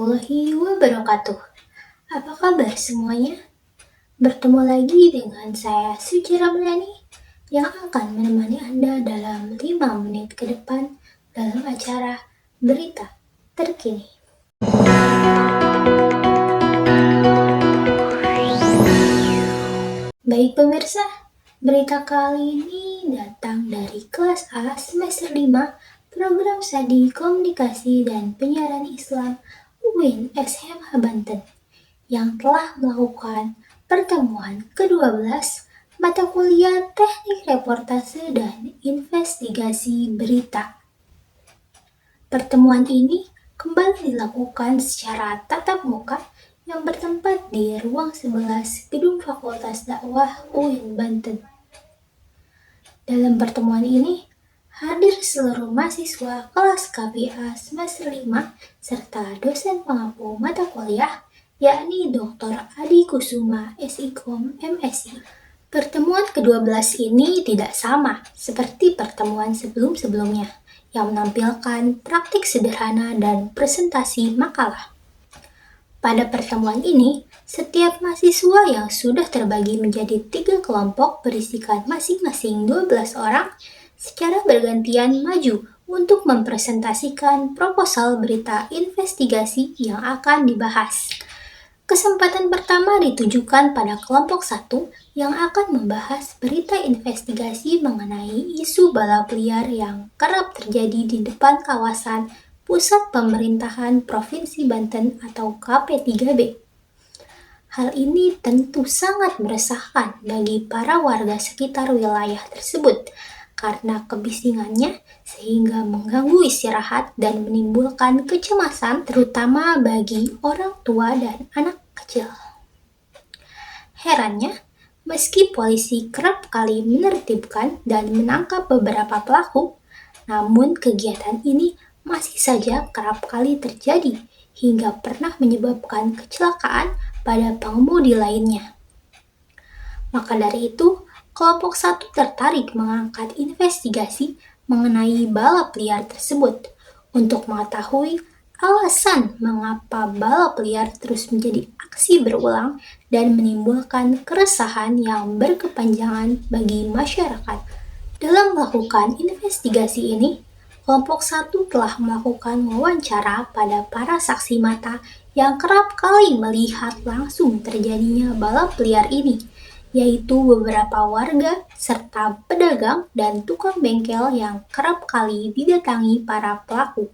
warahmatullahi wabarakatuh. Apa kabar semuanya? Bertemu lagi dengan saya Suci Ramdhani yang akan menemani Anda dalam 5 menit ke depan dalam acara Berita Terkini. Baik pemirsa, berita kali ini datang dari kelas A semester 5 Program Studi Komunikasi dan Penyiaran Islam UIN SMH Banten yang telah melakukan pertemuan ke-12 mata kuliah Teknik Reportase dan Investigasi Berita. Pertemuan ini kembali dilakukan secara tatap muka yang bertempat di ruang 11 Gedung Fakultas Dakwah UIN Banten. Dalam pertemuan ini, hadir seluruh mahasiswa kelas KPA semester 5 serta dosen pengampu mata kuliah, yakni Dr. Adi Kusuma, SIKOM, MSI. Pertemuan ke-12 ini tidak sama seperti pertemuan sebelum-sebelumnya, yang menampilkan praktik sederhana dan presentasi makalah. Pada pertemuan ini, setiap mahasiswa yang sudah terbagi menjadi 3 kelompok berisikan masing-masing 12 orang secara bergantian maju untuk mempresentasikan proposal berita investigasi yang akan dibahas. Kesempatan pertama ditujukan pada kelompok 1 yang akan membahas berita investigasi mengenai isu balap liar yang kerap terjadi di depan kawasan Pusat Pemerintahan Provinsi Banten atau KP3B. Hal ini tentu sangat meresahkan bagi para warga sekitar wilayah tersebut karena kebisingannya sehingga mengganggu istirahat dan menimbulkan kecemasan terutama bagi orang tua dan anak kecil. Herannya, meski polisi kerap kali menertibkan dan menangkap beberapa pelaku, namun kegiatan ini masih saja kerap kali terjadi hingga pernah menyebabkan kecelakaan pada pengemudi lainnya. Maka dari itu, kelompok 1 tertarik mengangkat investigasi mengenai balap liar tersebut untuk mengetahui alasan mengapa balap liar terus menjadi aksi berulang dan menimbulkan keresahan yang berkepanjangan bagi masyarakat. Dalam melakukan investigasi ini, kelompok 1 telah melakukan wawancara pada para saksi mata yang kerap kali melihat langsung terjadinya balap liar ini, yaitu beberapa warga serta pedagang dan tukang bengkel yang kerap kali didatangi para pelaku.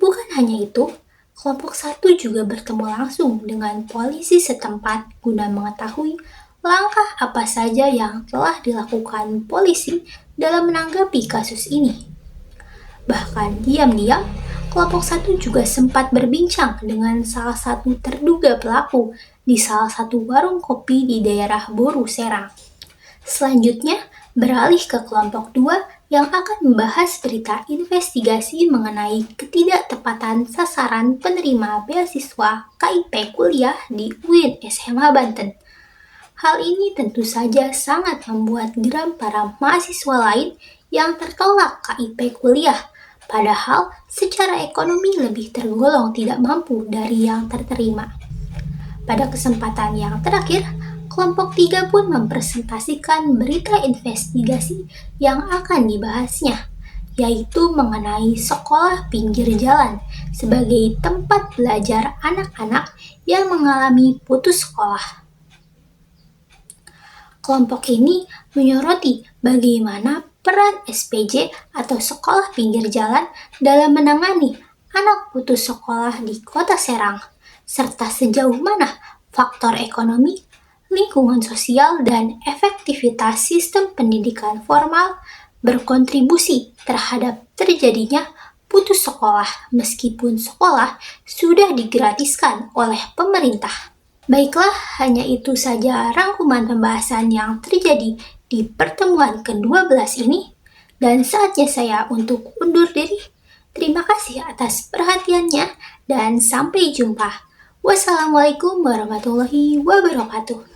Bukan hanya itu, kelompok 1 juga bertemu langsung dengan polisi setempat guna mengetahui langkah apa saja yang telah dilakukan polisi dalam menanggapi kasus ini. Bahkan diam-diam, kelompok 1 juga sempat berbincang dengan salah satu terduga pelaku di salah satu warung kopi di daerah Boru, Serang. Selanjutnya, beralih ke kelompok 2 yang akan membahas berita investigasi mengenai ketidaktepatan sasaran penerima beasiswa KIP kuliah di UIN SMH Banten. Hal ini tentu saja sangat membuat geram para mahasiswa lain yang tertolak KIP kuliah, padahal secara ekonomi lebih tergolong tidak mampu dari yang terterima. Pada kesempatan yang terakhir, kelompok 3 pun mempresentasikan berita investigasi yang akan dibahasnya, yaitu mengenai sekolah pinggir jalan sebagai tempat belajar anak-anak yang mengalami putus sekolah. Kelompok ini menyoroti bagaimana peran SPJ atau sekolah pinggir jalan dalam menangani anak putus sekolah di Kota Serang, serta sejauh mana faktor ekonomi, lingkungan sosial, dan efektivitas sistem pendidikan formal berkontribusi terhadap terjadinya putus sekolah meskipun sekolah sudah digratiskan oleh pemerintah. Baiklah, hanya itu saja rangkuman pembahasan yang terjadi di pertemuan ke-12 ini, dan saatnya saya untuk undur diri. Terima kasih atas perhatiannya dan sampai jumpa. Wassalamualaikum warahmatullahi wabarakatuh.